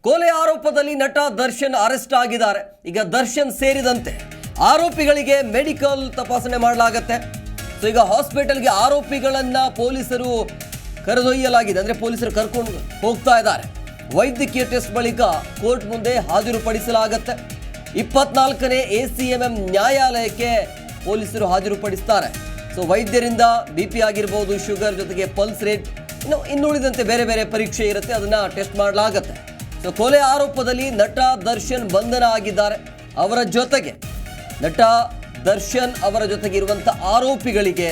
ಕೊಲೆ ಆರೋಪದಲ್ಲಿ ನಟ ದರ್ಶನ್ ಅರೆಸ್ಟ್ ಆಗಿದ್ದಾರೆ. ಈಗ ದರ್ಶನ್ ಸೇರಿದಂತೆ ಆರೋಪಿಗಳಿಗೆ ಮೆಡಿಕಲ್ ತಪಾಸಣೆ ಮಾಡಲಾಗುತ್ತೆ. ಸೊ ಈಗ ಹಾಸ್ಪಿಟಲ್ಗೆ ಆರೋಪಿಗಳನ್ನ ಪೊಲೀಸರು ಕರೆದೊಯ್ಯಲಾಗಿದೆ. ಅಂದರೆ ಪೊಲೀಸರು ಕರ್ಕೊಂಡು ಹೋಗ್ತಾ ಇದ್ದಾರೆ. ವೈದ್ಯಕೀಯ ಟೆಸ್ಟ್ ಬಳಿಕ ಕೋರ್ಟ್ ಮುಂದೆ ಹಾಜರುಪಡಿಸಲಾಗುತ್ತೆ. 24ನೇ ACMM ನ್ಯಾಯಾಲಯಕ್ಕೆ ಪೊಲೀಸರು ಹಾಜರುಪಡಿಸ್ತಾರೆ. ಸೊ ವೈದ್ಯರಿಂದ BP ಆಗಿರ್ಬೋದು, ಶುಗರ್ ಜೊತೆಗೆ ಪಲ್ಸ್ ರೇಟ್, ಇನ್ನುಳಿದಂತೆ ಬೇರೆ ಬೇರೆ ಪರೀಕ್ಷೆ ಇರುತ್ತೆ, ಅದನ್ನ ಟೆಸ್ಟ್ ಮಾಡಲಾಗುತ್ತೆ. ಸೊ ಕೊಲೆ ಆರೋಪದಲ್ಲಿ ನಟ ದರ್ಶನ್ ಬಂಧನ ಆಗಿದ್ದಾರೆ. ಅವರ ಜೊತೆಗೆ ನಟ ದರ್ಶನ್ ಅವರ ಜೊತೆಗೆ ಇರುವಂಥ ಆರೋಪಿಗಳಿಗೆ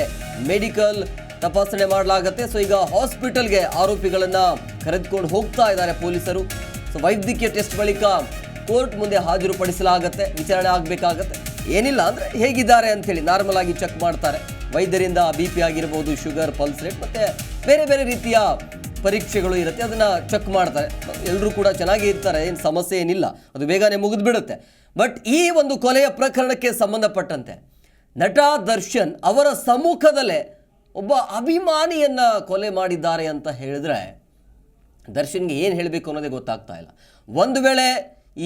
ಮೆಡಿಕಲ್ ತಪಾಸಣೆ ಮಾಡಲಾಗುತ್ತೆ. ಸೊ ಈಗ ಹಾಸ್ಪಿಟಲ್ಗೆ ಆರೋಪಿಗಳನ್ನ ಕರೆದುಕೊಂಡು ಹೋಗ್ತಾ ಇದ್ದಾರೆ ಪೊಲೀಸರು. ಸೊ ವೈದ್ಯಕೀಯ ಟೆಸ್ಟ್ ಬಳಿಕ ಕೋರ್ಟ್ ಮುಂದೆ ಹಾಜರುಪಡಿಸಲಾಗುತ್ತೆ, ವಿಚಾರಣೆ ಆಗಬೇಕಾಗತ್ತೆ. ಏನಿಲ್ಲ ಅಂದರೆ ಹೇಗಿದ್ದಾರೆ ಅಂಥೇಳಿ ನಾರ್ಮಲ್ ಆಗಿ ಚೆಕ್ ಮಾಡ್ತಾರೆ. ವೈದ್ಯರಿಂದ BP ಆಗಿರ್ಬೋದು, ಶುಗರ್, ಪಲ್ಸ್ ರೇಟ್ ಮತ್ತು ಬೇರೆ ಬೇರೆ ರೀತಿಯ ಪರೀಕ್ಷೆಗಳು ಇರುತ್ತೆ, ಅದನ್ನು ಚೆಕ್ ಮಾಡ್ತಾರೆ. ಎಲ್ಲರೂ ಕೂಡ ಚೆನ್ನಾಗಿ ಇರ್ತಾರೆ, ಏನು ಸಮಸ್ಯೆ ಏನಿಲ್ಲ, ಅದು ಬೇಗನೆ ಮುಗಿದ್ಬಿಡುತ್ತೆ. ಬಟ್ ಈ ಒಂದು ಕೊಲೆಯ ಪ್ರಕರಣಕ್ಕೆ ಸಂಬಂಧಪಟ್ಟಂತೆ ನಟ ದರ್ಶನ್ ಅವರ ಸಮ್ಮುಖದಲ್ಲೇ ಒಬ್ಬ ಅಭಿಮಾನಿಯನ್ನು ಕೊಲೆ ಮಾಡಿದ್ದಾರೆ ಅಂತ ಹೇಳಿದ್ರೆ ದರ್ಶನ್ಗೆ ಏನು ಹೇಳಬೇಕು ಅನ್ನೋದೇ ಗೊತ್ತಾಗ್ತಾ ಇಲ್ಲ. ಒಂದು ವೇಳೆ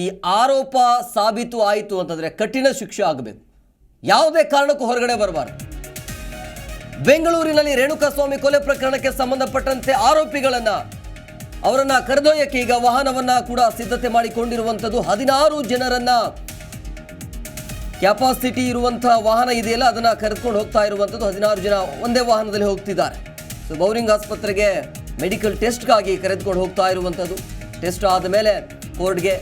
ಈ ಆರೋಪ ಸಾಬೀತು ಆಯಿತು ಅಂತಂದರೆ ಕಠಿಣ ಶಿಕ್ಷೆ ಆಗಬೇಕು, ಯಾವುದೇ ಕಾರಣಕ್ಕೂ ಹೊರಗಡೆ ಬರಬಾರ್ದು. ಬೆಂಗಳೂರಿನಲ್ಲಿ ರೇಣುಕಾಸ್ವಾಮಿ ಕೊಲೆ ಪ್ರಕರಣಕ್ಕೆ ಸಂಬಂಧಪಟ್ಟಂತೆ ಅವರನ್ನ ಕರೆದೊಯ್ಯಕ್ಕೆ ಈಗ ವಾಹನವನ್ನ ಕೂಡ ಸಿದ್ಧತೆ ಮಾಡಿಕೊಂಡಿರುವಂಥದ್ದು. 16 ಜನರನ್ನ ಕ್ಯಾಪಾಸಿಟಿ ಇರುವಂತಹ ವಾಹನ ಇದೆಯಲ್ಲ, ಅದನ್ನ ಕರೆದುಕೊಂಡು ಹೋಗ್ತಾ ಇರುವಂಥದ್ದು. 16 ಜನ ಒಂದೇ ವಾಹನದಲ್ಲಿ ಹೋಗ್ತಿದ್ದಾರೆ. ಸೊ ಬೌರಿಂಗ್ ಆಸ್ಪತ್ರೆಗೆ ಮೆಡಿಕಲ್ ಟೆಸ್ಟ್ಗಾಗಿ ಕರೆದುಕೊಂಡು ಹೋಗ್ತಾ ಇರುವಂಥದ್ದು. ಟೆಸ್ಟ್ ಆದ ಮೇಲೆ ಕೋರ್ಟ್ಗೆ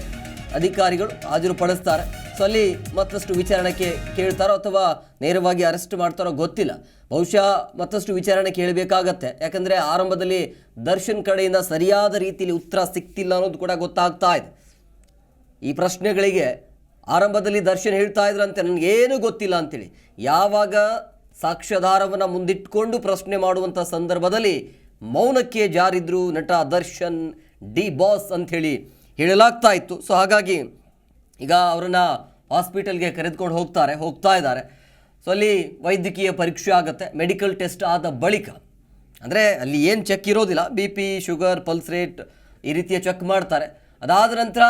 ಅಧಿಕಾರಿಗಳು ಹಾಜರುಪಡಿಸ್ತಾರೆ. ಸೊ ಅಲ್ಲಿ ಮತ್ತಷ್ಟು ವಿಚಾರಣೆಗೆ ಕೇಳ್ತಾರೋ ಅಥವಾ ನೇರವಾಗಿ ಅರೆಸ್ಟ್ ಮಾಡ್ತಾರೋ ಗೊತ್ತಿಲ್ಲ. ಬಹುಶಃ ಮತ್ತಷ್ಟು ವಿಚಾರಣೆ ಕೇಳಬೇಕಾಗತ್ತೆ. ಯಾಕಂದರೆ ಆರಂಭದಲ್ಲಿ ದರ್ಶನ್ ಕಡೆಯಿಂದ ಸರಿಯಾದ ರೀತಿಯಲ್ಲಿ ಉತ್ತರ ಸಿಗ್ತಿಲ್ಲ ಅನ್ನೋದು ಕೂಡ ಗೊತ್ತಾಗ್ತಾ ಇದೆ. ಈ ಪ್ರಶ್ನೆಗಳಿಗೆ ಆರಂಭದಲ್ಲಿ ದರ್ಶನ್ ಹೇಳ್ತಾ ಇದ್ರಂತೆ ನನಗೇನು ಗೊತ್ತಿಲ್ಲ ಅಂತೇಳಿ. ಯಾವಾಗ ಸಾಕ್ಷ್ಯಾಧಾರವನ್ನು ಮುಂದಿಟ್ಕೊಂಡು ಪ್ರಶ್ನೆ ಮಾಡುವಂಥ ಸಂದರ್ಭದಲ್ಲಿ ಮೌನಕ್ಕೆ ಜಾರಿದ್ರು ನಟ ದರ್ಶನ್ ಡಿ ಬಾಸ್ ಅಂಥೇಳಿ ಹೇಳಲಾಗ್ತಾ ಇತ್ತು. ಸೊ ಹಾಗಾಗಿ ಈಗ ಅವರನ್ನು ಹಾಸ್ಪಿಟಲ್ಗೆ ಕರೆದುಕೊಂಡು ಹೋಗ್ತಾ ಇದ್ದಾರೆ. ಸೊ ಅಲ್ಲಿ ವೈದ್ಯಕೀಯ ಪರೀಕ್ಷೆ ಆಗುತ್ತೆ. ಮೆಡಿಕಲ್ ಟೆಸ್ಟ್ ಆದ ಬಳಿಕ ಅಂದರೆ ಅಲ್ಲಿ ಏನು ಚೆಕ್ ಇರೋದಿಲ್ಲ, BP, ಶುಗರ್, ಪಲ್ಸ್ ರೇಟ್ ಈ ರೀತಿಯ ಚೆಕ್ ಮಾಡ್ತಾರೆ. ಅದಾದ ನಂತರ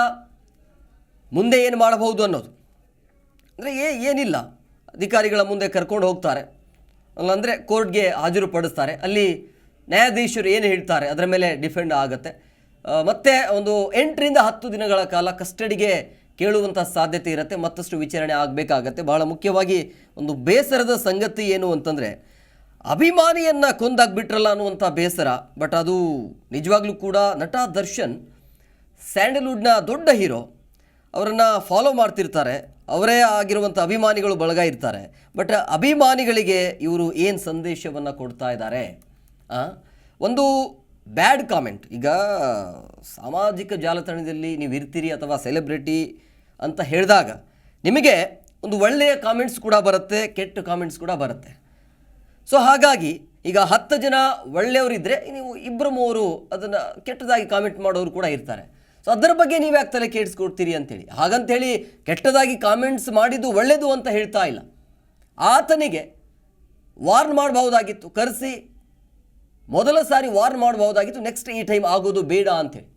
ಮುಂದೆ ಏನು ಮಾಡಬಹುದು ಅನ್ನೋದು ಅಂದರೆ ಏನಿಲ್ಲ, ಅಧಿಕಾರಿಗಳ ಮುಂದೆ ಕರ್ಕೊಂಡು ಹೋಗ್ತಾರೆ, ಅಲ್ಲಂದರೆ ಕೋರ್ಟ್ಗೆ ಹಾಜರುಪಡಿಸ್ತಾರೆ. ಅಲ್ಲಿ ನ್ಯಾಯಾಧೀಶರು ಏನು ಹೇಳ್ತಾರೆ ಅದರ ಮೇಲೆ ಡಿಪೆಂಡ್ ಆಗುತ್ತೆ. ಮತ್ತು ಒಂದು 8 ರಿಂದ 10 ದಿನಗಳ ಕಾಲ ಕಸ್ಟಡಿಗೆ ಕೇಳುವಂಥ ಸಾಧ್ಯತೆ ಇರುತ್ತೆ. ಮತ್ತಷ್ಟು ವಿಚಾರಣೆ ಆಗಬೇಕಾಗತ್ತೆ. ಬಹಳ ಮುಖ್ಯವಾಗಿ ಒಂದು ಬೇಸರದ ಸಂಗತಿ ಏನು ಅಂತಂದರೆ ಅಭಿಮಾನಿಯನ್ನು ಕೊಂದಾಗ್ಬಿಟ್ರಲ್ಲ ಅನ್ನುವಂಥ ಬೇಸರ. ಬಟ್ ಅದು ನಿಜವಾಗ್ಲೂ ಕೂಡ ನಟ ದರ್ಶನ್ ಸ್ಯಾಂಡಲ್ವುಡ್ನ ದೊಡ್ಡ ಹೀರೋ, ಅವರನ್ನು ಫಾಲೋ ಮಾಡ್ತಿರ್ತಾರೆ, ಅವರೇ ಆಗಿರುವಂಥ ಅಭಿಮಾನಿಗಳು ಬಳಗ ಇರ್ತಾರೆ. ಬಟ್ ಅಭಿಮಾನಿಗಳಿಗೆ ಇವರು ಏನು ಸಂದೇಶವನ್ನು ಕೊಡ್ತಾ ಇದ್ದಾರೆ? ಒಂದು ಬ್ಯಾಡ್ ಕಾಮೆಂಟ್, ಈಗ ಸಾಮಾಜಿಕ ಜಾಲತಾಣದಲ್ಲಿ ನೀವು ಇರ್ತೀರಿ ಅಥವಾ ಸೆಲೆಬ್ರಿಟಿ ಅಂತ ಹೇಳಿದಾಗ ನಿಮಗೆ ಒಂದು ಒಳ್ಳೆಯ ಕಾಮೆಂಟ್ಸ್ ಕೂಡ ಬರುತ್ತೆ, ಕೆಟ್ಟ ಕಾಮೆಂಟ್ಸ್ ಕೂಡ ಬರುತ್ತೆ. ಸೊ ಹಾಗಾಗಿ ಈಗ 10 ಜನ ಒಳ್ಳೆಯವರಿದ್ದರೆ ನೀವು 2-3 ಅದನ್ನು ಕೆಟ್ಟದಾಗಿ ಕಾಮೆಂಟ್ ಮಾಡೋರು ಕೂಡ ಇರ್ತಾರೆ. ಸೊ ಅದರ ಬಗ್ಗೆ ನೀವು ಯಾಕೆ ತಲೆ ಕೆಡಿಸ್ಕೊಡ್ತೀರಿ ಅಂತೇಳಿ. ಹಾಗಂತೇಳಿ ಕೆಟ್ಟದಾಗಿ ಕಾಮೆಂಟ್ಸ್ ಮಾಡಿದ್ದು ಒಳ್ಳೆಯದು ಅಂತ ಹೇಳ್ತಾ ಇಲ್ಲ. ಆತನಿಗೆ ವಾರ್ನ್ ಮಾಡಬಹುದಾಗಿತ್ತು, ಕರೆಸಿ ಮೊದಲ ಸಾರಿ ವಾರ್ನ್ ಮಾಡಬಹುದಾಗಿತ್ತು, ನೆಕ್ಸ್ಟ್ ಈ ಟೈಮ್ ಆಗೋದು ಬೇಡ ಅಂಥೇಳಿ.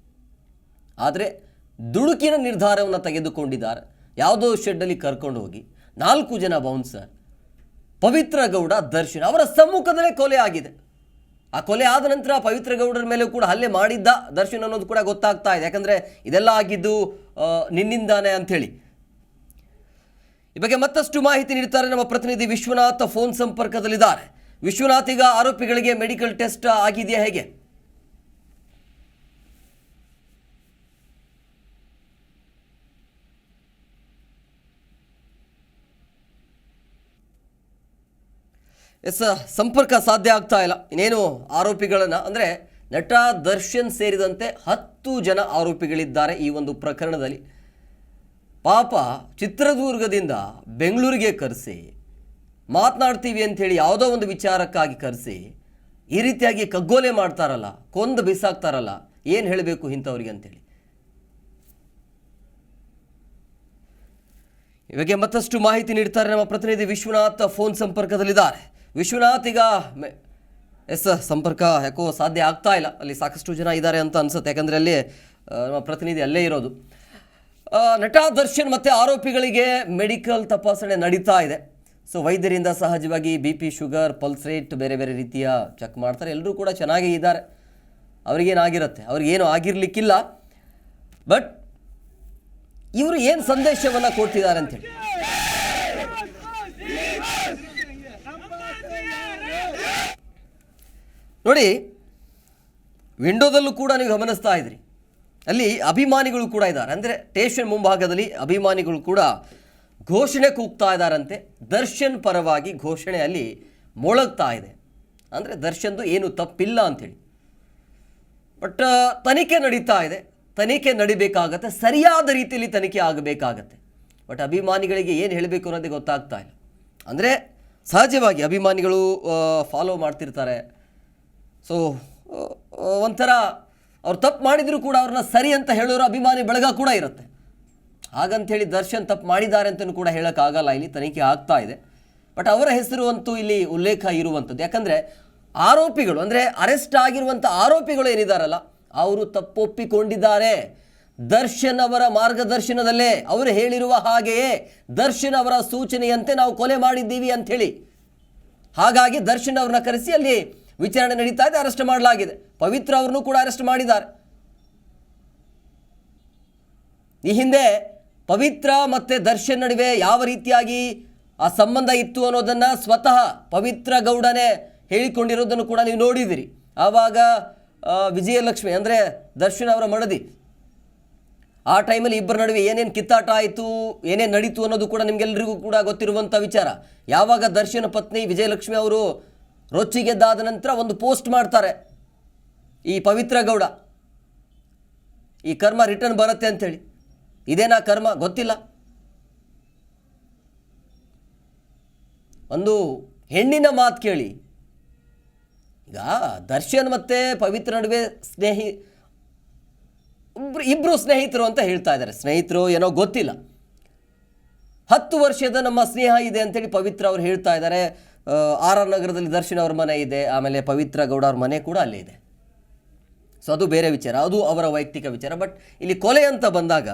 ಆದರೆ ದುಡುಕಿನ ನಿರ್ಧಾರವನ್ನು ತೆಗೆದುಕೊಂಡಿದ್ದಾರೆ. ಯಾವುದೋ ಶೆಡ್ಡಲ್ಲಿ ಕರ್ಕೊಂಡು ಹೋಗಿ 4 ಜನ ಬೌನ್ಸರ್, ಪವಿತ್ರ ಗೌಡ, ದರ್ಶನ್ ಅವರ ಸಮ್ಮುಖದಲ್ಲೇ ಕೊಲೆ ಆಗಿದೆ. ಆ ಕೊಲೆ ಆದ ನಂತರ ಪವಿತ್ರ ಗೌಡರ ಮೇಲೂ ಕೂಡ ಹಲ್ಲೆ ಮಾಡಿದ್ದ ದರ್ಶನ್ ಅನ್ನೋದು ಕೂಡ ಗೊತ್ತಾಗ್ತಾ ಇದೆ. ಯಾಕಂದರೆ ಇದೆಲ್ಲ ಆಗಿದ್ದು ನಿನ್ನಿಂದಾನೆ ಅಂಥೇಳಿ. ಈ ಬಗ್ಗೆ ಮತ್ತಷ್ಟು ಮಾಹಿತಿ ನೀಡ್ತಾರೆ ನಮ್ಮ ಪ್ರತಿನಿಧಿ ವಿಶ್ವನಾಥ್, ಫೋನ್ ಸಂಪರ್ಕದಲ್ಲಿದ್ದಾರೆ. ವಿಶ್ವನಾಥ್, ಈಗ ಆರೋಪಿಗಳಿಗೆ ಮೆಡಿಕಲ್ ಟೆಸ್ಟ್ ಆಗಿದೆಯಾ, ಹೇಗೆ? ಸಂಪರ್ಕ ಸಾಧ್ಯ ಆಗ್ತಾ ಇಲ್ಲ. ಇನ್ನೇನು ಆರೋಪಿಗಳನ್ನು ಅಂದರೆ ನಟ ದರ್ಶನ್ ಸೇರಿದಂತೆ 10 ಜನ ಆರೋಪಿಗಳಿದ್ದಾರೆ ಈ ಒಂದು ಪ್ರಕರಣದಲ್ಲಿ. ಪಾಪ ಚಿತ್ರದುರ್ಗದಿಂದ ಬೆಂಗಳೂರಿಗೆ ಕರೆಸಿ ಮಾತನಾಡ್ತೀವಿ ಅಂಥೇಳಿ ಯಾವುದೋ ಒಂದು ವಿಚಾರಕ್ಕಾಗಿ ಕರೆಸಿ ಈ ರೀತಿಯಾಗಿ ಕಗ್ಗೋಲೆ ಮಾಡ್ತಾರಲ್ಲ, ಕೊಂದು ಬಿಸಾಕ್ತಾರಲ್ಲ, ಏನು ಹೇಳಬೇಕು ಇಂಥವ್ರಿಗೆ ಅಂತೇಳಿ. ಇವಾಗ ಮತ್ತಷ್ಟು ಮಾಹಿತಿ ನೀಡ್ತಾರೆ ನಮ್ಮ ಪ್ರತಿನಿಧಿ ವಿಶ್ವನಾಥ್, ಫೋನ್ ಸಂಪರ್ಕದಲ್ಲಿದ್ದಾರೆ. ವಿಶ್ವನಾಥ್, ಈಗ ಸಂಪರ್ಕ ಯಾಕೋ ಸಾಧ್ಯ ಆಗ್ತಾ ಇಲ್ಲ, ಅಲ್ಲಿ ಸಾಕಷ್ಟು ಜನ ಇದ್ದಾರೆ ಅಂತ ಅನ್ಸುತ್ತೆ. ಯಾಕಂದರೆ ಅಲ್ಲಿ ನಮ್ಮ ಪ್ರತಿನಿಧಿ ಅಲ್ಲೇ ಇರೋದು. ನಟ ದರ್ಶನ್ ಮತ್ತು ಆರೋಪಿಗಳಿಗೆ ಮೆಡಿಕಲ್ ತಪಾಸಣೆ ನಡೀತಾ ಇದೆ. ಸೊ ವೈದ್ಯರಿಂದ ಸಹಜವಾಗಿ BP, ಶುಗರ್, ಪಲ್ಸ್ ರೇಟ್ ಬೇರೆ ಬೇರೆ ರೀತಿಯ ಚೆಕ್ ಮಾಡ್ತಾರೆ. ಎಲ್ಲರೂ ಕೂಡ ಚೆನ್ನಾಗೇ ಇದ್ದಾರೆ, ಅವ್ರಿಗೇನಾಗಿರುತ್ತೆ, ಅವ್ರಿಗೇನು ಆಗಿರಲಿಕ್ಕಿಲ್ಲ. ಬಟ್ ಇವರು ಏನು ಸಂದೇಶವನ್ನು ಕೊಡ್ತಿದ್ದಾರೆ ಅಂಥೇಳಿ ನೋಡಿ, ವಿಂಡೋದಲ್ಲೂ ಕೂಡ ನೀವು ಗಮನಿಸ್ತಾ ಇದ್ರಿ, ಅಲ್ಲಿ ಅಭಿಮಾನಿಗಳು ಕೂಡ ಇದ್ದಾರೆ. ಅಂದರೆ ಸ್ಟೇಷನ್ ಮುಂಭಾಗದಲ್ಲಿ ಅಭಿಮಾನಿಗಳು ಕೂಡ ಘೋಷಣೆ ಕೂಗ್ತಾ ಇದ್ದಾರಂತೆ. ದರ್ಶನ್ ಪರವಾಗಿ ಘೋಷಣೆ ಅಲ್ಲಿ ಮೊಳಗ್ತಾ ಇದೆ. ಅಂದರೆ ದರ್ಶನ್ದು ಏನು ತಪ್ಪಿಲ್ಲ ಅಂಥೇಳಿ. ಬಟ್ ತನಿಖೆ ನಡೀತಾ ಇದೆ, ತನಿಖೆ ನಡಿಬೇಕಾಗತ್ತೆ, ಸರಿಯಾದ ರೀತಿಯಲ್ಲಿ ತನಿಖೆ ಆಗಬೇಕಾಗತ್ತೆ. ಬಟ್ ಅಭಿಮಾನಿಗಳಿಗೆ ಏನು ಹೇಳಬೇಕು ಅನ್ನೋದೇ ಗೊತ್ತಾಗ್ತಾ ಇಲ್ಲ. ಅಂದರೆ ಸಹಜವಾಗಿ ಅಭಿಮಾನಿಗಳು ಫಾಲೋ ಮಾಡ್ತಿರ್ತಾರೆ. ಸೊ ಒಂಥರ ಅವ್ರು ತಪ್ಪು ಮಾಡಿದರೂ ಕೂಡ ಅವ್ರನ್ನ ಸರಿ ಅಂತ ಹೇಳೋರು ಅಭಿಮಾನಿ ಬಳಗ ಕೂಡ ಇರುತ್ತೆ. ಹಾಗಂಥೇಳಿ ದರ್ಶನ್ ತಪ್ಪು ಮಾಡಿದ್ದಾರೆ ಅಂತಲೂ ಕೂಡ ಹೇಳೋಕ್ಕಾಗಲ್ಲ. ಇಲ್ಲಿ ತನಿಖೆ ಆಗ್ತಾ ಇದೆ. ಬಟ್ ಅವರ ಹೆಸರು ಅಂತೂ ಇಲ್ಲಿ ಉಲ್ಲೇಖ ಇರುವಂಥದ್ದು. ಯಾಕಂದರೆ ಆರೋಪಿಗಳು, ಅಂದರೆ ಅರೆಸ್ಟ್ ಆಗಿರುವಂಥ ಆರೋಪಿಗಳು ಏನಿದ್ದಾರಲ್ಲ, ಅವರು ತಪ್ಪೊಪ್ಪಿಕೊಂಡಿದ್ದಾರೆ. ದರ್ಶನ್ ಅವರ ಮಾರ್ಗದರ್ಶನದಲ್ಲೇ, ಅವರು ಹೇಳಿರುವ ಹಾಗೆಯೇ, ದರ್ಶನ್ ಅವರ ಸೂಚನೆಯಂತೆ ನಾವು ಕೊಲೆ ಮಾಡಿದ್ದೀವಿ ಅಂಥೇಳಿ. ಹಾಗಾಗಿ ದರ್ಶನ್ ಅವ್ರನ್ನ ಕರೆಸಿ ಅಲ್ಲಿ ವಿಚಾರಣೆ ನಡೀತಾ ಇದೆ, ಅರೆಸ್ಟ್ ಮಾಡಲಾಗಿದೆ. ಪವಿತ್ರ ಅವ್ರನ್ನೂ ಕೂಡ ಅರೆಸ್ಟ್ ಮಾಡಿದ್ದಾರೆ. ಈ ಹಿಂದೆ ಪವಿತ್ರ ಮತ್ತು ದರ್ಶನ್ ನಡುವೆ ಯಾವ ರೀತಿಯಾಗಿ ಆ ಸಂಬಂಧ ಇತ್ತು ಅನ್ನೋದನ್ನು ಸ್ವತಃ ಪವಿತ್ರ ಗೌಡನೇ ಹೇಳಿಕೊಂಡಿರೋದನ್ನು ಕೂಡ ನೀವು ನೋಡಿದಿರಿ. ಆವಾಗ ವಿಜಯಲಕ್ಷ್ಮಿ ಅಂದರೆ ದರ್ಶನ್ ಅವರ ಮಡದಿ, ಆ ಟೈಮಲ್ಲಿ ಇಬ್ಬರ ನಡುವೆ ಏನೇನು ಕಿತ್ತಾಟ ಆಯಿತು, ಏನೇನು ನಡೀತು ಅನ್ನೋದು ಕೂಡ ನಿಮಗೆಲ್ಲರಿಗೂ ಕೂಡ ಗೊತ್ತಿರುವಂಥ ವಿಚಾರ. ಯಾವಾಗ ದರ್ಶನ್ ಪತ್ನಿ ವಿಜಯಲಕ್ಷ್ಮಿ ಅವರು ರೊಚ್ಚಿಗೆದ್ದಾದ ನಂತರ ಒಂದು ಪೋಸ್ಟ್ ಮಾಡ್ತಾರೆ, ಈ ಪವಿತ್ರ ಗೌಡ ಈ ಕರ್ಮ ರಿಟರ್ನ್ ಬರುತ್ತೆ ಅಂಥೇಳಿ. ಇದೇನಾ ಕರ್ಮ ಗೊತ್ತಿಲ್ಲ. ಒಂದು ಹೆಣ್ಣಿನ ಮಾತು ಕೇಳಿ. ಈಗ ದರ್ಶನ್ ಮತ್ತು ಪವಿತ್ರ ನಡುವೆ ಇಬ್ಬರು ಸ್ನೇಹಿತರು ಅಂತ ಹೇಳ್ತಾ ಇದ್ದಾರೆ. ಸ್ನೇಹಿತರು ಏನೋ ಗೊತ್ತಿಲ್ಲ. 10 ವರ್ಷದ ನಮ್ಮ ಸ್ನೇಹ ಇದೆ ಅಂತೇಳಿ ಪವಿತ್ರ ಅವ್ರು ಹೇಳ್ತಾ ಇದ್ದಾರೆ. RR ನಗರದಲ್ಲಿ ದರ್ಶನ್ ಅವ್ರ ಮನೆ ಇದೆ, ಆಮೇಲೆ ಪವಿತ್ರ ಗೌಡ ಅವ್ರ ಮನೆ ಕೂಡ ಅಲ್ಲೇ ಇದೆ. ಸೊ ಅದು ಬೇರೆ ವಿಚಾರ, ಅದು ಅವರ ವೈಯಕ್ತಿಕ ವಿಚಾರ. ಬಟ್ ಇಲ್ಲಿ ಕೊಲೆ ಅಂತ ಬಂದಾಗ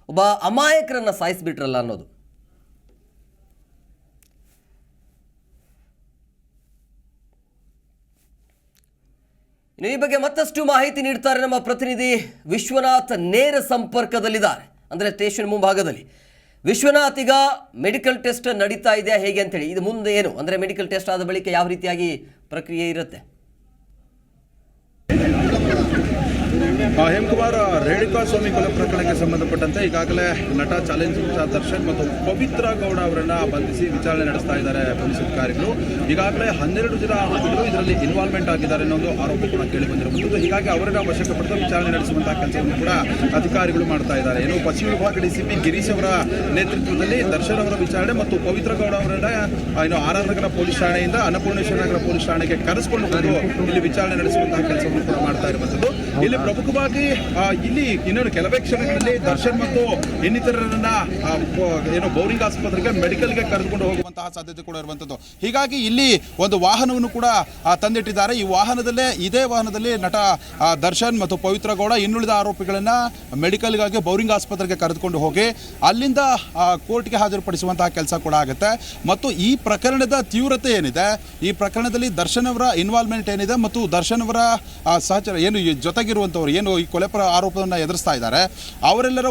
ಒಬ್ಬ ಅಮಾಯಕರನ್ನು ಸಾಯಿಸಿಬಿಟ್ರಲ್ಲ ಅನ್ನೋದು. ಇನ್ನು ಈ ಬಗ್ಗೆ ಮತ್ತಷ್ಟು ಮಾಹಿತಿ ನೀಡ್ತಾರೆ ನಮ್ಮ ಪ್ರತಿನಿಧಿ ವಿಶ್ವನಾಥ್. ನೇರ ಸಂಪರ್ಕದಲ್ಲಿದ್ದಾರೆ, ಅಂದರೆ ಸ್ಟೇಷನ್ ಮುಂಭಾಗದಲ್ಲಿ. ವಿಶ್ವನಾಥ್, ಈಗ ಮೆಡಿಕಲ್ ಟೆಸ್ಟ್ ನಡೀತಾ ಇದೆಯಾ ಹೇಗೆ ಅಂತೇಳಿ, ಇದು ಮುಂದೆ ಏನು ಅಂದರೆ ಮೆಡಿಕಲ್ ಟೆಸ್ಟ್ ಆದ ಬಳಿಕ ಯಾವ ರೀತಿಯಾಗಿ ಪ್ರಕ್ರಿಯೆ ಇರುತ್ತೆ? ಹೇಮಕುಮಾರ್, ರೇಣುಕಾ ಸ್ವಾಮಿ ಕೊಲೆ ಪ್ರಕರಣಕ್ಕೆ ಸಂಬಂಧಪಟ್ಟಂತೆ ಈಗಾಗಲೇ ನಟ ಚಾಲೆಂಜ್ ದರ್ಶನ್ ಮತ್ತು ಪವಿತ್ರ ಗೌಡ ಅವರನ್ನ ಬಂಧಿಸಿ ವಿಚಾರಣೆ ನಡೆಸ್ತಾ ಇದ್ದಾರೆ ಪೊಲೀಸ್ ಅಧಿಕಾರಿಗಳು. ಈಗಾಗಲೇ 12 ಜನ ಆರೋಪಿಗಳು ಇದರಲ್ಲಿ ಇನ್ವಾಲ್ವ್ಮೆಂಟ್ ಆಗಿದ್ದಾರೆ ಅನ್ನೋ ಒಂದು ಆರೋಪ ಕೂಡ ಕೇಳಿ ಬಂದಿರುವಂಥದ್ದು. ಹೀಗಾಗಿ ಅವರನ್ನ ವಶಕ್ಕೆ ವಿಚಾರಣೆ ನಡೆಸುವಂತಹ ಕೆಲಸವನ್ನು ಕೂಡ ಅಧಿಕಾರಿಗಳು ಮಾಡ್ತಾ ಇದ್ದಾರೆ. ಏನು ಪಶ್ಚಿಮ ವಿಭಾಗ DCP ಗಿರೀಶ್ ಅವರ ನೇತೃತ್ವದಲ್ಲಿ ದರ್ಶನ್ ಅವರ ವಿಚಾರಣೆ ಮತ್ತು ಪವಿತ್ರ ಗೌಡ ಅವರನ್ನ RR ನಗರ ಪೊಲೀಸ್ ಠಾಣೆಯಿಂದ ಅನ್ನಪೂರ್ಣೇಶ್ವರ ನಗರ ಪೊಲೀಸ್ ಠಾಣೆಗೆ ಕರೆಸಿಕೊಂಡು ಬಂದು ಇಲ್ಲಿ ವಿಚಾರಣೆ ನಡೆಸುವಂತಹ ಕೆಲಸವನ್ನು ಕೂಡ ಮಾಡ್ತಾ ಇರುವಂಥದ್ದು. ಇಲ್ಲಿ ಪ್ರಮುಖವಾಗಿ ಇಲ್ಲಿ ಇನ್ನೊಂದು ಕೆಲವೇ ಕ್ಷಣಗಳಲ್ಲಿ ದರ್ಶನ್ ಮತ್ತು ಇನ್ನಿತರರನ್ನ ಬೌರಿಂಗ್ ಆಸ್ಪತ್ರೆಗೆ ಮೆಡಿಕಲ್ಗೆ ಕರೆದುಕೊಂಡು ಹೋಗುವಂತಹ ಸಾಧ್ಯತೆ ಕೂಡ ಇರುವಂಥದ್ದು. ಹೀಗಾಗಿ ಇಲ್ಲಿ ಒಂದು ವಾಹನವನ್ನು ಕೂಡ ತಂದಿಟ್ಟಿದ್ದಾರೆ. ಇದೇ ವಾಹನದಲ್ಲಿ ನಟ ದರ್ಶನ್ ಮತ್ತು ಪವಿತ್ರ ಗೌಡ ಇನ್ನುಳಿದ ಆರೋಪಿಗಳನ್ನ ಮೆಡಿಕಲ್ಗಾಗಿ ಬೌರಿಂಗ್ ಆಸ್ಪತ್ರೆಗೆ ಕರೆದುಕೊಂಡು ಹೋಗಿ ಅಲ್ಲಿಂದ ಕೋರ್ಟ್ಗೆ ಹಾಜರುಪಡಿಸುವಂತಹ ಕೆಲಸ ಕೂಡ ಆಗುತ್ತೆ. ಮತ್ತು ಈ ಪ್ರಕರಣದ ತೀವ್ರತೆ ಏನಿದೆ, ಈ ಪ್ರಕರಣದಲ್ಲಿ ದರ್ಶನ್ ಅವರ ಇನ್ವಾಲ್ವ್ಮೆಂಟ್ ಏನಿದೆ ಮತ್ತು ದರ್ಶನ್ ಅವರ ಸಹಚರ ಏನು ಜೊತೆಗಿರುವಂಥವ್ರು ಏನು ಈ ಕೊಲೆ ಆರೋಪವನ್ನು ಎದುರಿಸ್ತಾ ಇದ್ದಾರೆ, ಅವರೆಲ್ಲರ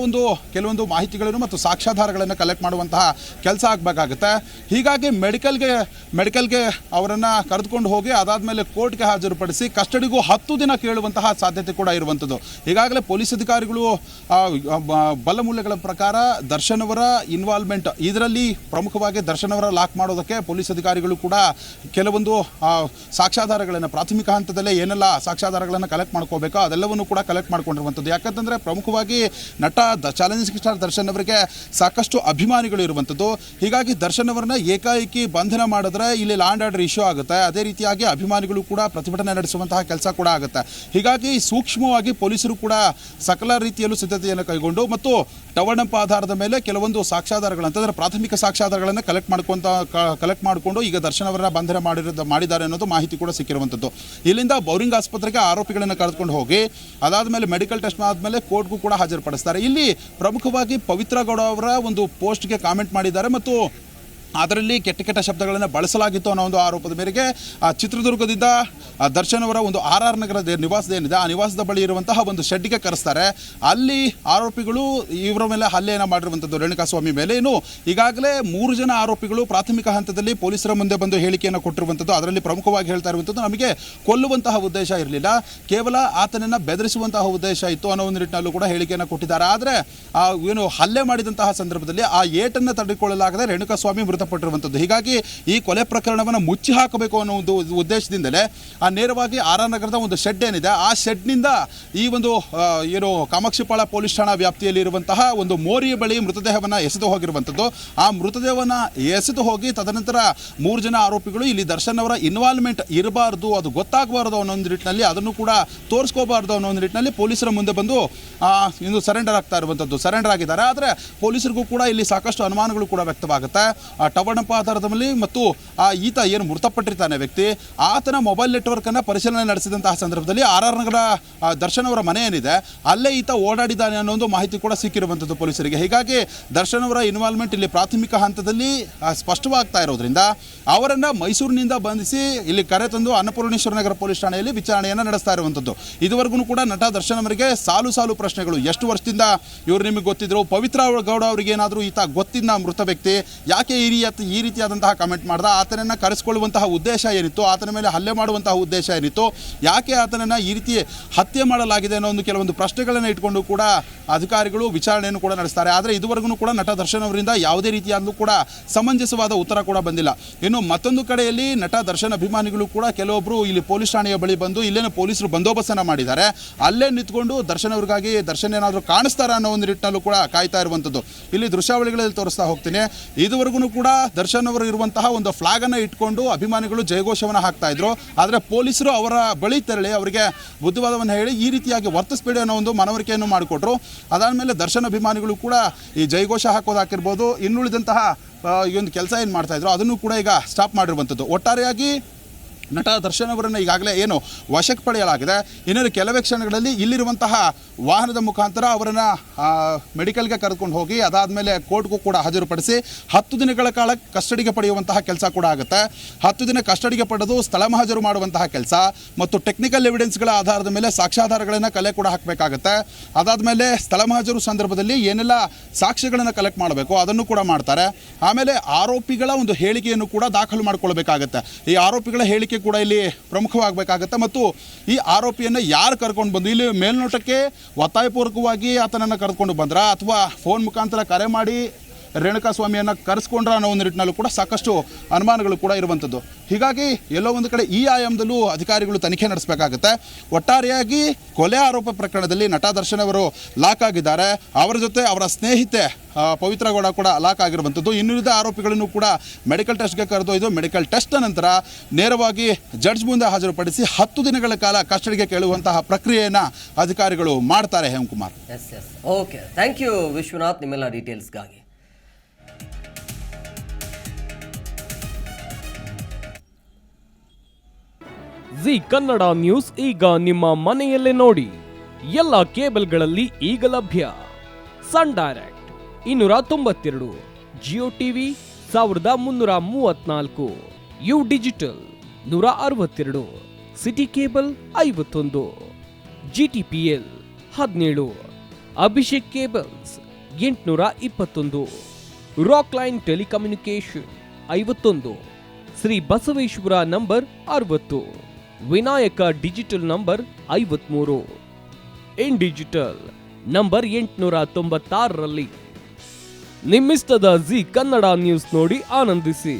ಕೆಲವೊಂದು ಮಾಹಿತಿಗಳನ್ನು ಮತ್ತು ಸಾಕ್ಷ್ಯಾಧಾರಗಳನ್ನು ಕಲೆಕ್ಟ್ ಮಾಡುವಂತಹ ಕೆಲಸ ಆಗಬೇಕಾಗುತ್ತೆ. ಹೀಗಾಗಿ ಮೆಡಿಕಲ್ಗೆ ಅವರನ್ನು ಕರೆದುಕೊಂಡು ಹೋಗಿ ಅದಾದಮೇಲೆ ಕೋರ್ಟ್ಗೆ ಹಾಜರುಪಡಿಸಿ ಕಸ್ಟಡಿಗೂ 10 ದಿನ ಕೇಳುವಂತಹ ಸಾಧ್ಯತೆ ಕೂಡ ಇರುವಂಥದ್ದು. ಈಗಾಗಲೇ ಪೊಲೀಸ್ ಅಧಿಕಾರಿಗಳು ಬಲ್ಲ ಮೂಲಗಳ ಪ್ರಕಾರ ದರ್ಶನ್ ಅವರ ಇನ್ವಾಲ್ವ್ಮೆಂಟ್ ಇದರಲ್ಲಿ ಪ್ರಮುಖವಾಗಿ ದರ್ಶನ್ ಅವರ ಲಾಕ್ ಮಾಡೋದಕ್ಕೆ ಪೊಲೀಸ್ ಅಧಿಕಾರಿಗಳು ಕೂಡ ಕೆಲವೊಂದು ಸಾಕ್ಷ್ಯಾಧಾರಗಳನ್ನು ಪ್ರಾಥಮಿಕ ಹಂತದಲ್ಲೇ ಏನೆಲ್ಲ ಸಾಕ್ಷ್ಯಾಧಾರಗಳನ್ನು ಕಲೆಕ್ಟ್ ಮಾಡ್ಕೋಬೇಕೋ ಅದೆಲ್ಲವನ್ನು ಕೂಡ ಕಲೆಕ್ಟ್ ಮಾಡ್ಕೊಂಡಿರುವಂಥದ್ದು. ಯಾಕಂತಂದರೆ ಪ್ರಮುಖವಾಗಿ ನಟ ಚಾಲೆಂಜಿಂಗ್ ಸ್ಟಾರ್ ದರ್ಶನ್ ಅವರಿಗೆ ಸಾಕಷ್ಟು ಅಭಿಮಾನಿಗಳು ಇರುವಂಥದ್ದು. ಹೀಗಾಗಿ ದರ್ಶನ್ ಅವರನ್ನ ಏಕಾಏಕಿ ಬಂಧನ ಮಾಡಿದ್ರೆ ಇಲ್ಲಿ ಲಾ ಆ್ಯಂಡ್ ಆರ್ಡರ್ ಇಶ್ಯೂ ಆಗುತ್ತೆ. ಅದೇ ರೀತಿಯಾಗಿ ಅಭಿಮಾನಿಗಳು ಕೂಡ ಪ್ರತಿಭಟನೆ ನಡೆಸುವಂತಹ ಕೆಲಸ ಕೂಡ ಆಗುತ್ತೆ. ಹೀಗಾಗಿ ಸೂಕ್ಷ್ಮವಾಗಿ ಪೊಲೀಸರು ಕೂಡ ಸಕಲ ರೀತಿಯಲ್ಲೂ ಸಿದ್ಧತೆಯನ್ನು ಕೈಗೊಂಡು ಮತ್ತು ಟವರ್ನಂಪ್ ಆಧಾರದ ಮೇಲೆ ಕೆಲವೊಂದು ಸಾಕ್ಷ್ಯಾಧಾರಗಳು ಅಂತಂದರೆ ಪ್ರಾಥಮಿಕ ಸಾಕ್ಷ್ಯಾಧಾರಗಳನ್ನು ಕಲೆಕ್ಟ್ ಮಾಡಿಕೊಂಡು ಈಗ ದರ್ಶನ್ ಅವರನ್ನ ಬಂಧನ ಮಾಡಿದ್ದಾರೆ ಅನ್ನೋದು ಮಾಹಿತಿ ಕೂಡ ಸಿಕ್ಕಿರುವಂಥದ್ದು. ಇಲ್ಲಿಂದ ಬೌರಿಂಗ್ ಆಸ್ಪತ್ರೆಗೆ ಆರೋಪಿಗಳನ್ನು ಕರೆದುಕೊಂಡು ಹೋಗಿ ಅದಾದ ಅದಾದಮೇಲೆ ಮೆಡಿಕಲ್ ಟೆಸ್ಟ್ ಆದಮೇಲೆ ಕೋರ್ಟ್ಗೂ ಕೂಡ ಹಾಜರುಪಡಿಸ್ತಾರೆ. ಇಲ್ಲಿ ಪ್ರಮುಖವಾಗಿ ಪವಿತ್ರ ಗೌಡ ಅವರ ಒಂದು ಪೋಸ್ಟ್ಗೆ ಕಾಮೆಂಟ್ ಮಾಡಿದ್ದಾರೆ ಮತ್ತು ಅದರಲ್ಲಿ ಕೆಟ್ಟ ಶಬ್ದಗಳನ್ನು ಬಳಸಲಾಗಿತ್ತು ಅನ್ನೋ ಒಂದು ಆರೋಪದ ಮೇರೆಗೆ ಚಿತ್ರದುರ್ಗದಿಂದ ದರ್ಶನ್ ಅವರ ಒಂದು RR ನಗರದ ನಿವಾಸದೇನಿದೆ ಆ ನಿವಾಸದ ಬಳಿ ಇರುವಂತಹ ಒಂದು ಶೆಡ್ಗೆ ಕರೆಸ್ತಾರೆ. ಅಲ್ಲಿ ಆರೋಪಿಗಳು ಇವರ ಮೇಲೆ ಹಲ್ಲೆಯನ್ನು ಮಾಡಿರುವಂಥದ್ದು ರೇಣುಕಾಸ್ವಾಮಿ ಮೇಲೆ. ಇನ್ನು ಈಗಾಗಲೇ 3 ಜನ ಆರೋಪಿಗಳು ಪ್ರಾಥಮಿಕ ಹಂತದಲ್ಲಿ ಪೊಲೀಸರ ಮುಂದೆ ಬಂದು ಹೇಳಿಕೆಯನ್ನು ಕೊಟ್ಟಿರುವಂಥದ್ದು. ಅದರಲ್ಲಿ ಪ್ರಮುಖವಾಗಿ ಹೇಳ್ತಾ ಇರುವಂಥದ್ದು, ನಮಗೆ ಕೊಲ್ಲುವಂತಹ ಉದ್ದೇಶ ಇರಲಿಲ್ಲ, ಕೇವಲ ಆತನನ್ನು ಬೆದರಿಸುವಂತಹ ಉದ್ದೇಶ ಇತ್ತು ಅನ್ನೋ ಒಂದು ನಿಟ್ಟಿನಲ್ಲೂ ಕೂಡ ಹೇಳಿಕೆಯನ್ನು ಕೊಟ್ಟಿದ್ದಾರೆ. ಆದರೆ ಏನು ಹಲ್ಲೆ ಮಾಡಿದಂತಹ ಸಂದರ್ಭದಲ್ಲಿ ಆ ಏಟನ್ನು ತಡೆದುಕೊಳ್ಳಲಾಗದೆ ರೇಣುಕಾಸ್ವಾಮಿ ಮೃತಪಟ್ಟಿರುವಂಥದ್ದು. ಹೀಗಾಗಿ ಈ ಕೊಲೆ ಪ್ರಕರಣವನ್ನು ಮುಚ್ಚಿ ಹಾಕಬೇಕು ಅನ್ನೋ ಒಂದು ಉದ್ದೇಶದಿಂದಲೇ ನೇರವಾಗಿ RR ನಗರದ ಒಂದು ಶೆಡ್ ಏನಿದೆ ಆ ಶೆಡ್ನಿಂದ ಈ ಒಂದು ಏನು ಕಾಮಾಕ್ಷಿಪಾಳ ಪೊಲೀಸ್ ಠಾಣಾ ವ್ಯಾಪ್ತಿಯಲ್ಲಿ ಇರುವಂತಹ ಒಂದು ಮೋರಿ ಬಳಿ ಮೃತದೇಹವನ್ನು ಎಸೆದು ಹೋಗಿರುವಂಥದ್ದು. ಆ ಮೃತದೇಹವನ್ನು ಎಸೆದು ಹೋಗಿ ತದನಂತರ 3 ಜನ ಆರೋಪಿಗಳು ಇಲ್ಲಿ ದರ್ಶನ್ ಅವರ ಇನ್ವಾಲ್ವ್ಮೆಂಟ್ ಇರಬಾರ್ದು, ಅದು ಗೊತ್ತಾಗಬಾರ್ದು ಅನ್ನೋ ಒಂದು ನಿಟ್ಟಿನಲ್ಲಿ, ಅದನ್ನು ಕೂಡ ತೋರಿಸ್ಕೋಬಾರ್ದು ಅನ್ನೋ ಒಂದು ನಿಟ್ಟಿನಲ್ಲಿ ಪೊಲೀಸರ ಮುಂದೆ ಬಂದು ಇನ್ನು ಸರೆಂಡರ್ ಆಗ್ತಾ ಇರುವಂಥದ್ದು. ಸರೆಂಡರ್ ಆಗಿದ್ದಾರೆ. ಆದರೆ ಪೊಲೀಸರಿಗೂ ಕೂಡ ಇಲ್ಲಿ ಸಾಕಷ್ಟು ಅನುಮಾನಗಳು ಕೂಡ ವ್ಯಕ್ತವಾಗುತ್ತೆ. ಟವಣಪ್ಪ ಆಧಾರದ ಮೇಲೆ ಮತ್ತು ಈತ ಏನು ಮೃತಪಟ್ಟಿರ್ತಾನೆ ವ್ಯಕ್ತಿ, ಆತನ ಮೊಬೈಲ್ ನೆಟ್ವರ್ಕನ್ನು ಪರಿಶೀಲನೆ ನಡೆಸಿದಂತಹ ಸಂದರ್ಭದಲ್ಲಿ RR ನಗರ ದರ್ಶನ್ ಅವರ ಮನೆ ಏನಿದೆ ಅಲ್ಲೇ ಈತ ಓಡಾಡಿದ್ದಾನೆ ಅನ್ನೋ ಒಂದು ಮಾಹಿತಿ ಕೂಡ ಸಿಕ್ಕಿರುವಂಥದ್ದು ಪೊಲೀಸರಿಗೆ. ಹೀಗಾಗಿ ದರ್ಶನ್ ಅವರ ಇನ್ವಾಲ್ವ್ಮೆಂಟ್ ಇಲ್ಲಿ ಪ್ರಾಥಮಿಕ ಹಂತದಲ್ಲಿ ಸ್ಪಷ್ಟವಾಗ್ತಾ ಇರೋದ್ರಿಂದ ಅವರನ್ನು ಮೈಸೂರಿನಿಂದ ಬಂಧಿಸಿ ಇಲ್ಲಿ ಕರೆತಂದು ಅನ್ನಪೂರ್ಣೇಶ್ವರ ನಗರ ಪೊಲೀಸ್ ಠಾಣೆಯಲ್ಲಿ ವಿಚಾರಣೆಯನ್ನು ನಡೆಸ್ತಾ ಇರುವಂಥದ್ದು. ಇದುವರೆಗೂ ಕೂಡ ನಟ ದರ್ಶನ್ ಅವರಿಗೆ ಸಾಲು ಪ್ರಶ್ನೆಗಳು, ಎಷ್ಟು ವರ್ಷದಿಂದ ಇವರು ನಿಮಗೆ ಗೊತ್ತಿದ್ರು, ಪವಿತ್ರ ಗೌಡ ಅವರಿಗೆ ಏನಾದರೂ ಈತ ಗೊತ್ತಿದ್ದ ಮೃತ ವ್ಯಕ್ತಿ, ಯಾಕೆ ಈ ರೀತಿಯಾದಂತಹ ಕಮೆಂಟ್ ಮಾಡ್ದ, ಆತನನ್ನು ಕರೆಸಿಕೊಳ್ಳುವಂತಹ ಉದ್ದೇಶ ಏನಿತ್ತು, ಆತನ ಮೇಲೆ ಹಲ್ಲೆ ಮಾಡುವಂತಹ ಉದ್ದೇಶ ಏನಿತ್ತು, ಯಾಕೆ ಆತನನ್ನು ಈ ರೀತಿ ಹತ್ಯೆ ಮಾಡಲಾಗಿದೆ ಅನ್ನೋ ಒಂದು ಕೆಲವೊಂದು ಪ್ರಶ್ನೆಗಳನ್ನು ಇಟ್ಕೊಂಡು ಕೂಡ ಅಧಿಕಾರಿಗಳು ವಿಚಾರಣೆಯನ್ನು ಕೂಡ ನಡೆಸ್ತಾರೆ. ಆದರೆ ಇದುವರೆಗೂ ಕೂಡ ನಟ ದರ್ಶನ್ ಅವರಿಂದ ಯಾವುದೇ ರೀತಿಯಾದಲೂ ಕೂಡ ಸಮಂಜಸವಾದ ಉತ್ತರ ಕೂಡ ಬಂದಿಲ್ಲ. ಇನ್ನು ಮತ್ತೊಂದು ಕಡೆಯಲ್ಲಿ ನಟ ದರ್ಶನ್ ಅಭಿಮಾನಿಗಳು ಕೂಡ ಕೆಲವೊಬ್ಬರು ಇಲ್ಲಿ ಪೊಲೀಸ್ ಠಾಣೆಯ ಬಳಿ ಬಂದು ಇಲ್ಲೇನೋ ಪೊಲೀಸರು ಬಂದೋಬಸ್ತನ್ನು ಮಾಡಿದ್ದಾರೆ, ಅಲ್ಲೇ ನಿಂತ್ಕೊಂಡು ದರ್ಶನ್ ಅವ್ರಿಗಾಗಿ ದರ್ಶನ್ ಏನಾದರೂ ಕಾಣಿಸ್ತಾರ ಅನ್ನೋ ಒಂದು ನಿಟ್ಟಿನಲ್ಲೂ ಕೂಡ ಕಾಯ್ತಾ ಇರುವಂಥದ್ದು. ಇಲ್ಲಿ ದೃಶ್ಯಾವಳಿಗಳಲ್ಲಿ ತೋರಿಸ್ತಾ ಹೋಗ್ತೀನಿ. ಇದುವರೆಗೂ ಕೂಡ ದರ್ಶನ್ ಅವರು ಇರುವಂತಹ ಒಂದು ಫ್ಲಾಗ್ ಅನ್ನು ಇಟ್ಕೊಂಡು ಅಭಿಮಾನಿಗಳು ಜಯಘೋಷವನ್ನು ಹಾಕ್ತಾ ಇದ್ರು. ಆದರೆ ಪೊಲೀಸರು ಅವರ ಬಳಿ ತೆರಳಿ ಅವರಿಗೆ ಬುದ್ಧಿವಾದವನ್ನು ಹೇಳಿ ಈ ರೀತಿಯಾಗಿ ವರ್ತಿಸಬೇಡಿ ಅನ್ನೋ ಒಂದು ಮನವರಿಕೆಯನ್ನು ಮಾಡಿಕೊಟ್ರು. ಅದಾದಮೇಲೆ ದರ್ಶನ್ ಅಭಿಮಾನಿಗಳು ಕೂಡ ಈ ಜಯಘೋಷ ಹಾಕೋದಾಕಿರ್ಬೋದು, ಇನ್ನುಳಿದಂತಹ ಈ ಒಂದು ಕೆಲಸ ಏನು ಮಾಡ್ತಾ ಇದ್ರು ಅದನ್ನು ಕೂಡ ಈಗ ಸ್ಟಾಪ್ ಮಾಡಿರುವಂಥದ್ದು. ಒಟ್ಟಾರೆಯಾಗಿ ನಟ ದರ್ಶನ್ ಅವರನ್ನು ಈಗಾಗಲೇ ಏನು ವಶಕ್ಕೆ ಪಡೆಯಲಾಗಿದೆ. ಇನ್ನೊಂದು ಕೆಲವೇ ಕ್ಷಣಗಳಲ್ಲಿ ಇಲ್ಲಿರುವಂತಹ ವಾಹನದ ಮುಖಾಂತರ ಅವರನ್ನು ಮೆಡಿಕಲ್ಗೆ ಕರೆದುಕೊಂಡು ಹೋಗಿ ಅದಾದಮೇಲೆ ಕೋರ್ಟ್ಗೂ ಕೂಡ ಹಾಜರುಪಡಿಸಿ 10 ದಿನಗಳ ಕಾಲ ಕಸ್ಟಡಿಗೆ ಪಡೆಯುವಂತಹ ಕೆಲಸ ಕೂಡ ಆಗುತ್ತೆ. 10 ದಿನ ಕಸ್ಟಡಿಗೆ ಪಡೆದು ಸ್ಥಳ ಮಹಾಜರು ಮಾಡುವಂತಹ ಕೆಲಸ ಮತ್ತು ಟೆಕ್ನಿಕಲ್ ಎವಿಡೆನ್ಸ್ಗಳ ಆಧಾರದ ಮೇಲೆ ಸಾಕ್ಷ್ಯಾಧಾರಗಳನ್ನು ಕಲೆ ಕೂಡ ಹಾಕಬೇಕಾಗುತ್ತೆ. ಅದಾದಮೇಲೆ ಸ್ಥಳ ಮಹಾಜರು ಸಂದರ್ಭದಲ್ಲಿ ಏನೆಲ್ಲ ಸಾಕ್ಷ್ಯಗಳನ್ನು ಕಲೆಕ್ಟ್ ಮಾಡಬೇಕು ಅದನ್ನು ಕೂಡ ಮಾಡ್ತಾರೆ. ಆಮೇಲೆ ಆರೋಪಿಗಳ ಒಂದು ಹೇಳಿಕೆಯನ್ನು ಕೂಡ ದಾಖಲು ಮಾಡಿಕೊಳ್ಬೇಕಾಗತ್ತೆ. ಈ ಆರೋಪಿಗಳ ಹೇಳಿಕೆ ಕೂಡ ಇಲ್ಲಿ ಪ್ರಮುಖವಾಗಬೇಕಾಗುತ್ತೆ. ಮತ್ತು ಈ ಆರೋಪಿಯನ್ನು ಯಾರು ಕರ್ಕೊಂಡು ಬಂದು ಇಲ್ಲಿ ಮೇಲ್ನೋಟಕ್ಕೆ ಒತ್ತಾಯಪೂರ್ವಕವಾಗಿ ಆತನನ್ನು ಕರೆದುಕೊಂಡು ಬಂದ್ರ ಅಥವಾ ಫೋನ್ ಮುಖಾಂತರ ಕರೆ ಮಾಡಿ ರೇಣುಕಾಸ್ವಾಮಿಯನ್ನು ಕರೆಸ್ಕೊಂಡ್ರ ಅನ್ನೋ ಒಂದು ನಿಟ್ಟಿನಲ್ಲೂ ಕೂಡ ಸಾಕಷ್ಟು ಅನುಮಾನಗಳು ಕೂಡ ಇರುವಂಥದ್ದು. ಹೀಗಾಗಿ ಎಲ್ಲೋ ಒಂದು ಕಡೆ ಈ ಆಯಾಮದಲ್ಲೂ ಅಧಿಕಾರಿಗಳು ತನಿಖೆ ನಡೆಸಬೇಕಾಗುತ್ತೆ. ಒಟ್ಟಾರೆಯಾಗಿ ಕೊಲೆ ಆರೋಪ ಪ್ರಕರಣದಲ್ಲಿ ನಟ ದರ್ಶನ್ ಅವರು ಲಾಕ್ ಆಗಿದ್ದಾರೆ. ಅವರ ಜೊತೆ ಅವರ ಸ್ನೇಹಿತೆ ಪವಿತ್ರ ಗೌಡ ಕೂಡ ಲಾಕ್ ಆಗಿರುವಂಥದ್ದು. ಇನ್ನುಳಿದ ಆರೋಪಿಗಳನ್ನು ಕೂಡ ಮೆಡಿಕಲ್ ಟೆಸ್ಟ್ಗೆ ಕರೆದೊಯ್ದು ಮೆಡಿಕಲ್ ಟೆಸ್ಟ್ ನಂತರ ನೇರವಾಗಿ ಜಡ್ಜ್ ಮುಂದೆ ಹಾಜರುಪಡಿಸಿ 10 ದಿನಗಳ ಕಾಲ ಕಸ್ಟಡಿಗೆ ಕೇಳುವಂತಹ ಪ್ರಕ್ರಿಯೆಯನ್ನು ಅಧಿಕಾರಿಗಳು ಮಾಡ್ತಾರೆ. Hemakumar. Okay, thank you Vishwanath ನಿಮ್ಮೆಲ್ಲ ಡೀಟೇಲ್ಸ್ಗಾಗಿ. ಜಿ ಕನ್ನಡ ನ್ಯೂಸ್ ಈಗ ನಿಮ್ಮ ಮನೆಯಲ್ಲೇ ನೋಡಿ. ಎಲ್ಲ ಕೇಬಲ್ಗಳಲ್ಲಿ ಈಗ ಲಭ್ಯ. Sun Direct 292, Jio TV 1334, U digital 162, city cable 51, GTPL 17, Abhishek cables 821, rock line telecommunication 51, Shri Basaveshwara number 60, Vinayaka digital number 53, in digital number 896ರಲ್ಲಿ. ನಿಮ್ಮಿಸ್ತದ ಜಿ ಕನ್ನಡ ನ್ಯೂಸ್ ನೋಡಿ ಆನಂದಿಸಿ.